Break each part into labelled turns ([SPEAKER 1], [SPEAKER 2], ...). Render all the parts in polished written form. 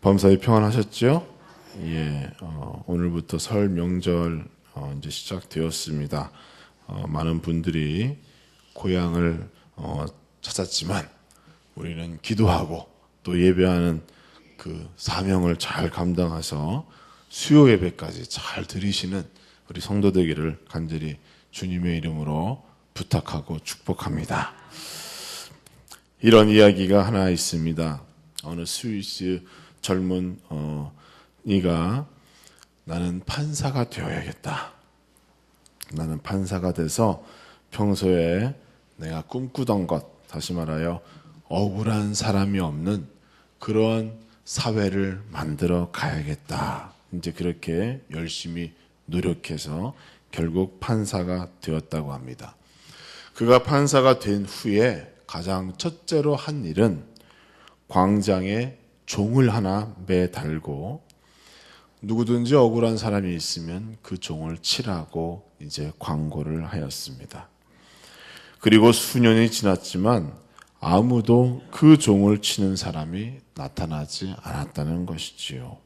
[SPEAKER 1] 범사에 평안하셨죠? 예, 오늘부터 설 명절 이제 시작되었습니다. 많은 분들이 고향을 찾았지만 우리는 기도하고 또 예배하는 그 사명을 잘 감당해서 수요 예배까지 잘 드리시는 우리 성도 되기를 간절히 주님의 이름으로 부탁하고 축복합니다. 이런 이야기가 하나 있습니다. 어느 스위스 젊은 이가 나는 판사가 되어야겠다. 나는 판사가 돼서 평소에 내가 꿈꾸던 것, 다시 말하여 억울한 사람이 없는 그런 사회를 만들어 가야겠다. 이제 그렇게 열심히 노력해서 결국 판사가 되었다고 합니다. 그가 판사가 된 후에 가장 첫째로 한 일은 광장에 종을 하나 매달고 누구든지 억울한 사람이 있으면 그 종을 치라고 이제 광고를 하였습니다. 그리고 수년이 지났지만 아무도 그 종을 치는 사람이 나타나지 않았다는 것이지요.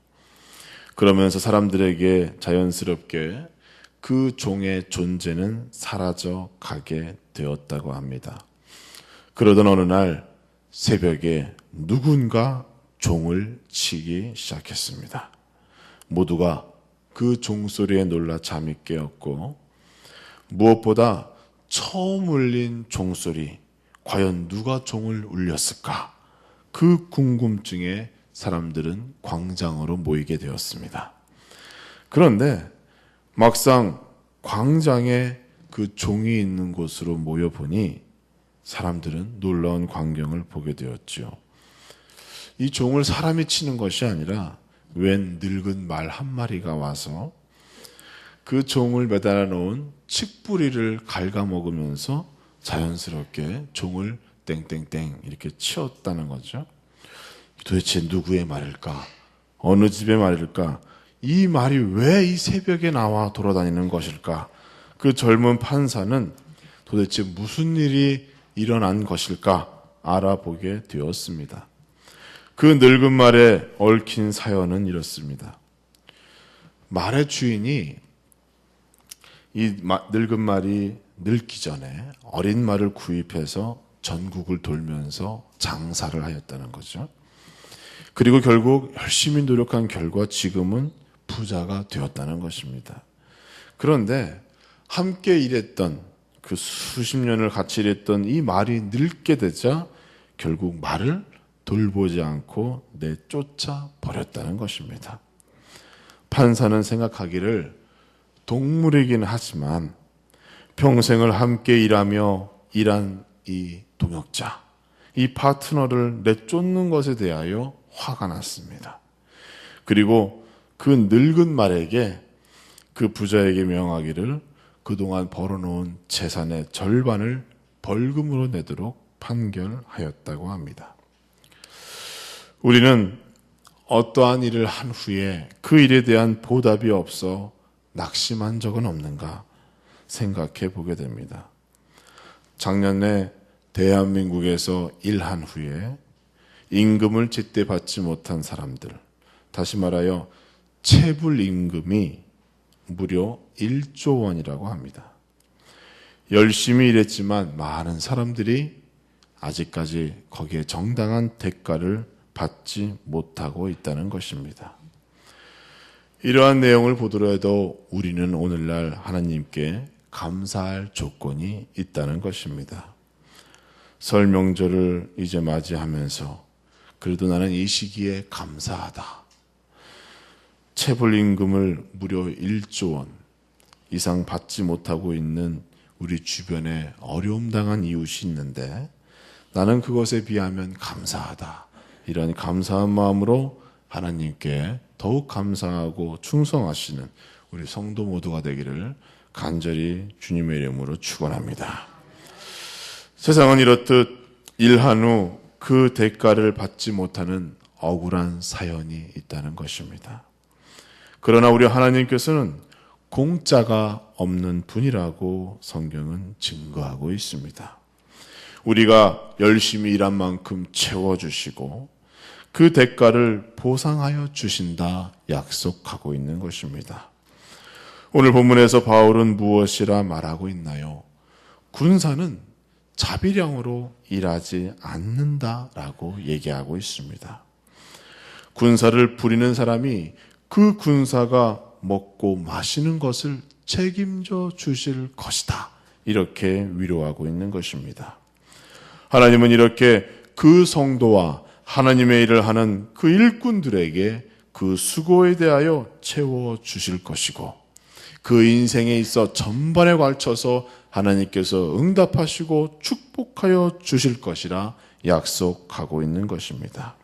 [SPEAKER 1] 그러면서 사람들에게 자연스럽게 그 종의 존재는 사라져 가게 되었다고 합니다. 그러던 어느 날 새벽에 누군가 종을 치기 시작했습니다. 모두가 그 종소리에 놀라 잠이 깨었고 무엇보다 처음 울린 종소리, 과연 누가 종을 울렸을까? 그 궁금증에 사람들은 광장으로 모이게 되었습니다. 그런데 막상 광장에 그 종이 있는 곳으로 모여보니 사람들은 놀라운 광경을 보게 되었죠. 이 종을 사람이 치는 것이 아니라 웬 늙은 말 한 마리가 와서 그 종을 매달아 놓은 칡뿌리를 갉아먹으면서 자연스럽게 종을 땡땡땡 이렇게 치었다는 거죠. 도대체 누구의 말일까? 어느 집의 말일까? 이 말이 왜 이 새벽에 나와 돌아다니는 것일까? 그 젊은 판사는 도대체 무슨 일이 일어난 것일까? 알아보게 되었습니다. 그 늙은 말에 얽힌 사연은 이렇습니다. 말의 주인이 이 늙은 말이 늙기 전에 어린 말을 구입해서 전국을 돌면서 장사를 하였다는 거죠. 그리고 결국 열심히 노력한 결과 지금은 부자가 되었다는 것입니다. 그런데 함께 일했던 그 수십 년을 같이 일했던 이 말이 늙게 되자 결국 말을 돌보지 않고 내쫓아 버렸다는 것입니다. 판사는 생각하기를 동물이긴 하지만 평생을 함께 일하며 일한 이 동역자, 이 파트너를 내쫓는 것에 대하여 화가 났습니다. 그리고 그 늙은 말에게 그 부자에게 명하기를 그동안 벌어놓은 재산의 절반을 벌금으로 내도록 판결하였다고 합니다. 우리는 어떠한 일을 한 후에 그 일에 대한 보답이 없어 낙심한 적은 없는가 생각해 보게 됩니다. 작년에 대한민국에서 일한 후에 임금을 제때 받지 못한 사람들, 다시 말하여 체불 임금이 무려 1조 원이라고 합니다. 열심히 일했지만 많은 사람들이 아직까지 거기에 정당한 대가를 받지 못하고 있다는 것입니다. 이러한 내용을 보더라도 우리는 오늘날 하나님께 감사할 조건이 있다는 것입니다. 설 명절을 이제 맞이하면서 그래도 나는 이 시기에 감사하다. 체불임금을 무려 1조 원 이상 받지 못하고 있는 우리 주변에 어려움 당한 이웃이 있는데 나는 그것에 비하면 감사하다. 이런 감사한 마음으로 하나님께 더욱 감사하고 충성하시는 우리 성도 모두가 되기를 간절히 주님의 이름으로 축원합니다. 세상은 이렇듯 일한 후 그 대가를 받지 못하는 억울한 사연이 있다는 것입니다. 그러나 우리 하나님께서는 공짜가 없는 분이라고 성경은 증거하고 있습니다. 우리가 열심히 일한 만큼 채워주시고 그 대가를 보상하여 주신다 약속하고 있는 것입니다. 오늘 본문에서 바울은 무엇이라 말하고 있나요? 군사는 자비량으로 일하지 않는다라고 얘기하고 있습니다. 군사를 부리는 사람이 그 군사가 먹고 마시는 것을 책임져 주실 것이다. 이렇게 위로하고 있는 것입니다. 하나님은 이렇게 그 성도와 하나님의 일을 하는 그 일꾼들에게 그 수고에 대하여 채워 주실 것이고 그 인생에 있어 전반에 걸쳐서 하나님께서 응답하시고 축복하여 주실 것이라 약속하고 있는 것입니다.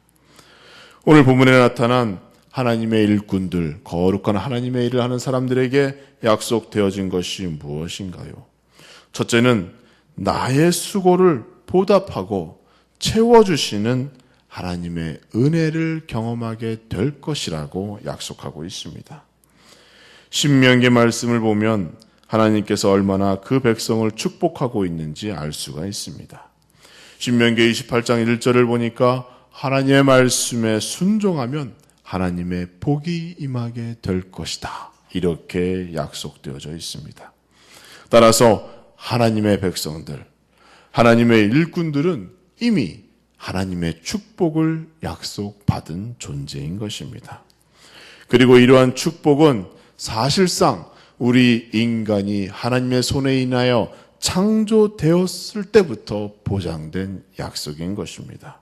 [SPEAKER 1] 오늘 본문에 나타난 하나님의 일꾼들, 거룩한 하나님의 일을 하는 사람들에게 약속되어진 것이 무엇인가요? 첫째는 나의 수고를 보답하고 채워주시는 하나님의 은혜를 경험하게 될 것이라고 약속하고 있습니다. 신명기 말씀을 보면 하나님께서 얼마나 그 백성을 축복하고 있는지 알 수가 있습니다. 신명기 28장 1절을 보니까 하나님의 말씀에 순종하면 하나님의 복이 임하게 될 것이다. 이렇게 약속되어져 있습니다. 따라서 하나님의 백성들, 하나님의 일꾼들은 이미 하나님의 축복을 약속받은 존재인 것입니다. 그리고 이러한 축복은 사실상 우리 인간이 하나님의 손에 인하여 창조되었을 때부터 보장된 약속인 것입니다.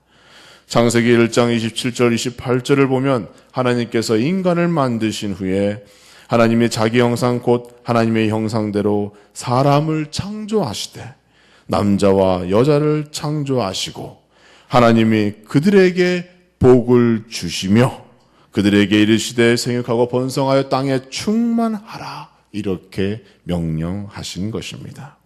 [SPEAKER 1] 창세기 1장 27절 28절을 보면 하나님께서 인간을 만드신 후에 하나님의 자기 형상 곧 하나님의 형상대로 사람을 창조하시되 남자와 여자를 창조하시고 하나님이 그들에게 복을 주시며 그들에게 이르시되 생육하고 번성하여 땅에 충만하라 이렇게 명령하신 것입니다.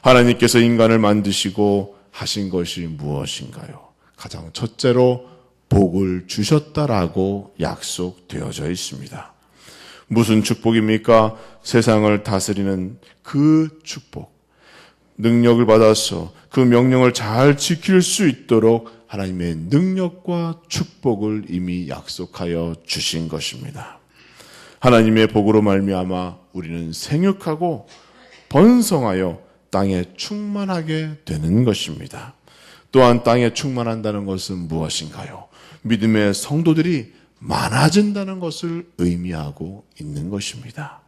[SPEAKER 1] 하나님께서 인간을 만드시고 하신 것이 무엇인가요? 가장 첫째로 복을 주셨다라고 약속되어져 있습니다. 무슨 축복입니까? 세상을 다스리는 그 축복. 능력을 받아서 그 명령을 잘 지킬 수 있도록 하나님의 능력과 축복을 이미 약속하여 주신 것입니다. 하나님의 복으로 말미암아 우리는 생육하고 번성하여 땅에 충만하게 되는 것입니다. 또한 땅에 충만한다는 것은 무엇인가요? 믿음의 성도들이 많아진다는 것을 의미하고 있는 것입니다.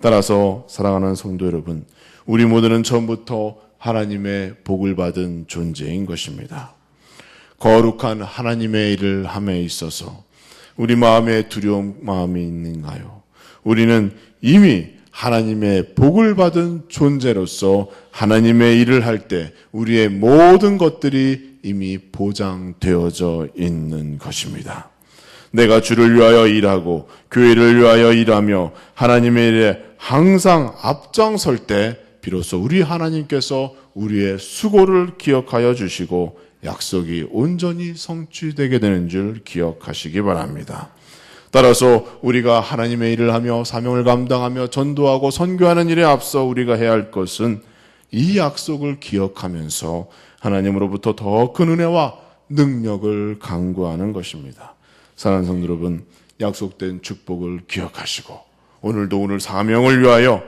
[SPEAKER 1] 따라서 사랑하는 성도 여러분, 우리 모두는 처음부터 하나님의 복을 받은 존재인 것입니다. 거룩한 하나님의 일을 함에 있어서 우리 마음에 두려운 마음이 있는가요? 우리는 이미 하나님의 복을 받은 존재로서 하나님의 일을 할 때 우리의 모든 것들이 이미 보장되어져 있는 것입니다. 내가 주를 위하여 일하고 교회를 위하여 일하며 하나님의 일에 항상 앞장설 때 비로소 우리 하나님께서 우리의 수고를 기억하여 주시고 약속이 온전히 성취되게 되는 줄 기억하시기 바랍니다. 따라서 우리가 하나님의 일을 하며 사명을 감당하며 전도하고 선교하는 일에 앞서 우리가 해야 할 것은 이 약속을 기억하면서 하나님으로부터 더 큰 은혜와 능력을 간구하는 것입니다. 사랑하는 성도 여러분, 약속된 축복을 기억하시고 오늘도 오늘 사명을 위하여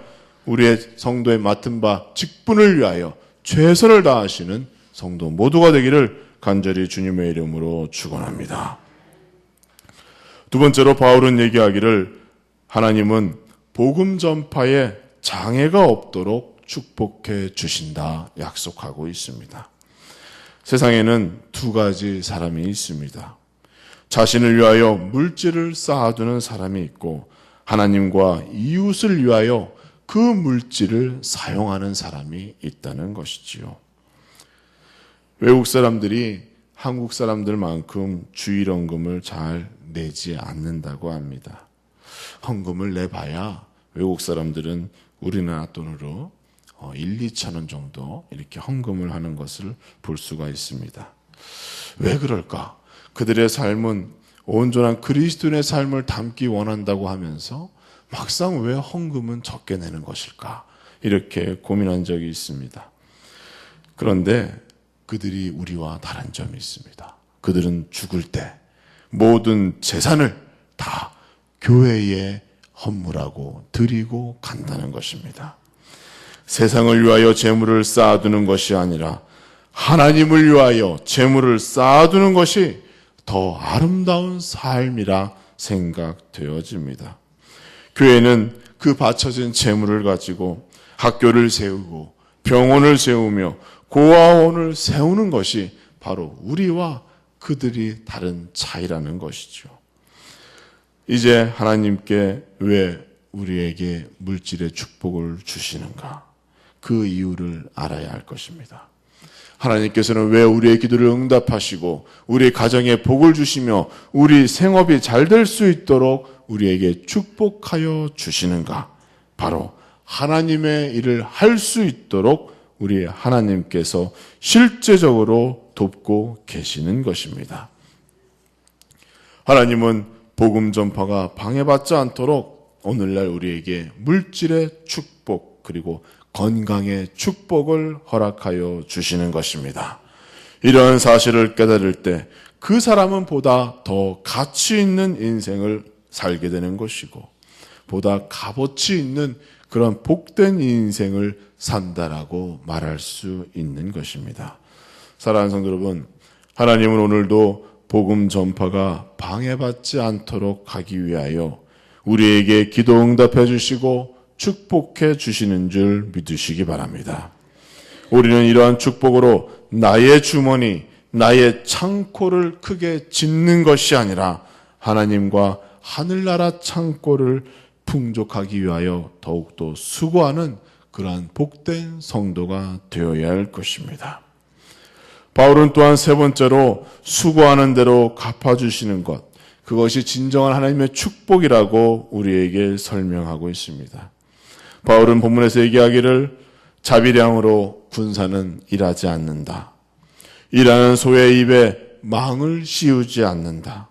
[SPEAKER 1] 우리의 성도에 맡은 바 직분을 위하여 최선을 다하시는 성도 모두가 되기를 간절히 주님의 이름으로 축원합니다. 두 번째로 바울은 얘기하기를 하나님은 복음 전파에 장애가 없도록 축복해 주신다 약속하고 있습니다. 세상에는 두 가지 사람이 있습니다. 자신을 위하여 물질을 쌓아두는 사람이 있고 하나님과 이웃을 위하여 그 물질을 사용하는 사람이 있다는 것이지요. 외국 사람들이 한국 사람들만큼 주일헌금을 잘 내지 않는다고 합니다. 헌금을 내봐야 외국 사람들은 우리나라 돈으로 1, 2천 원 정도 이렇게 헌금을 하는 것을 볼 수가 있습니다. 왜 그럴까? 그들의 삶은 온전한 그리스도인의 삶을 담기 원한다고 하면서 막상 왜 헌금은 적게 내는 것일까? 이렇게 고민한 적이 있습니다. 그런데 그들이 우리와 다른 점이 있습니다. 그들은 죽을 때 모든 재산을 다 교회에 헌물하고 드리고 간다는 것입니다. 세상을 위하여 재물을 쌓아두는 것이 아니라 하나님을 위하여 재물을 쌓아두는 것이 더 아름다운 삶이라 생각되어집니다. 교회는 그 바쳐진 재물을 가지고 학교를 세우고 병원을 세우며 고아원을 세우는 것이 바로 우리와 그들이 다른 차이라는 것이죠. 이제 하나님께 왜 우리에게 물질의 축복을 주시는가? 그 이유를 알아야 할 것입니다. 하나님께서는 왜 우리의 기도를 응답하시고 우리 가정에 복을 주시며 우리 생업이 잘 될 수 있도록 우리에게 축복하여 주시는가? 바로 하나님의 일을 할 수 있도록 우리 하나님께서 실제적으로 돕고 계시는 것입니다. 하나님은 복음 전파가 방해받지 않도록 오늘날 우리에게 물질의 축복 그리고 건강의 축복을 허락하여 주시는 것입니다. 이러한 사실을 깨달을 때 그 사람은 보다 더 가치 있는 인생을 살게 되는 것이고 보다 값어치 있는 그런 복된 인생을 산다라고 말할 수 있는 것입니다. 사랑하는 성도 여러분, 하나님은 오늘도 복음 전파가 방해받지 않도록 하기 위하여 우리에게 기도 응답해 주시고 축복해 주시는 줄 믿으시기 바랍니다. 우리는 이러한 축복으로 나의 주머니, 나의 창고를 크게 짓는 것이 아니라 하나님과 하늘나라 창고를 풍족하기 위하여 더욱더 수고하는 그러한 복된 성도가 되어야 할 것입니다. 바울은 또한 세 번째로 수고하는 대로 갚아주시는 것, 그것이 진정한 하나님의 축복이라고 우리에게 설명하고 있습니다. 바울은 본문에서 얘기하기를 자비량으로 군사는 일하지 않는다. 일하는 소의 입에 망을 씌우지 않는다.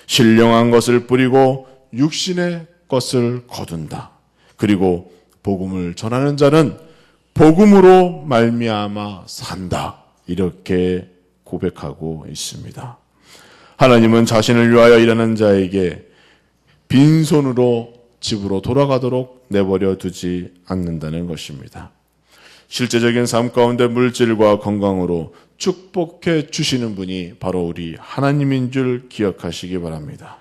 [SPEAKER 1] 신령한 것을 뿌리고 육신의 것을 거둔다. 그리고 복음을 전하는 자는 복음으로 말미암아 산다. 이렇게 고백하고 있습니다. 하나님은 자신을 위하여 일하는 자에게 빈손으로 집으로 돌아가도록 내버려 두지 않는다는 것입니다. 실제적인 삶 가운데 물질과 건강으로 축복해 주시는 분이 바로 우리 하나님인 줄 기억하시기 바랍니다.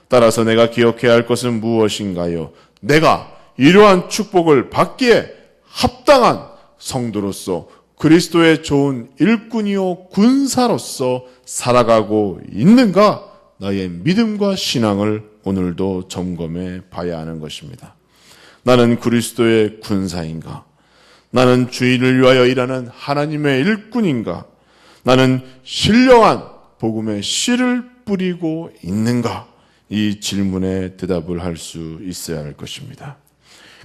[SPEAKER 1] 따라서 내가 기억해야 할 것은 무엇인가요? 내가 이러한 축복을 받기에 합당한 성도로서 그리스도의 좋은 일꾼이요 군사로서 살아가고 있는가? 나의 믿음과 신앙을 오늘도 점검해 봐야 하는 것입니다. 나는 그리스도의 군사인가? 나는 주인을 위하여 일하는 하나님의 일꾼인가? 나는 신령한 복음의 씨를 뿌리고 있는가? 이 질문에 대답을 할 수 있어야 할 것입니다.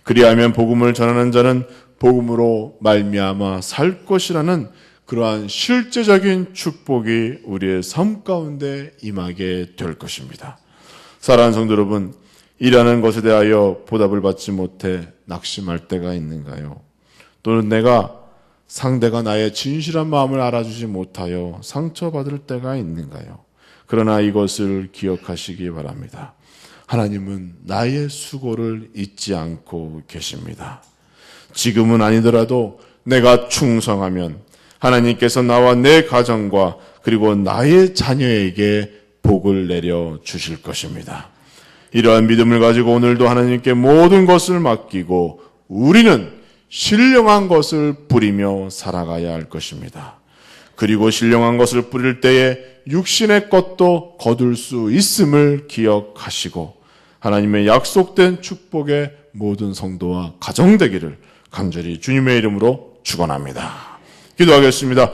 [SPEAKER 1] 그리하면 복음을 전하는 자는 복음으로 말미암아 살 것이라는 그러한 실제적인 축복이 우리의 삶 가운데 임하게 될 것입니다. 사랑하는 성도 여러분, 일하는 것에 대하여 보답을 받지 못해 낙심할 때가 있는가요? 또는 내가 상대가 나의 진실한 마음을 알아주지 못하여 상처받을 때가 있는가요? 그러나 이것을 기억하시기 바랍니다. 하나님은 나의 수고를 잊지 않고 계십니다. 지금은 아니더라도 내가 충성하면 하나님께서 나와 내 가정과 그리고 나의 자녀에게 복을 내려 주실 것입니다. 이러한 믿음을 가지고 오늘도 하나님께 모든 것을 맡기고 우리는 신령한 것을 뿌리며 살아가야 할 것입니다. 그리고 신령한 것을 뿌릴 때에 육신의 것도 거둘 수 있음을 기억하시고 하나님의 약속된 축복의 모든 성도와 가정 되기를 간절히 주님의 이름으로 축원합니다. 기도하겠습니다.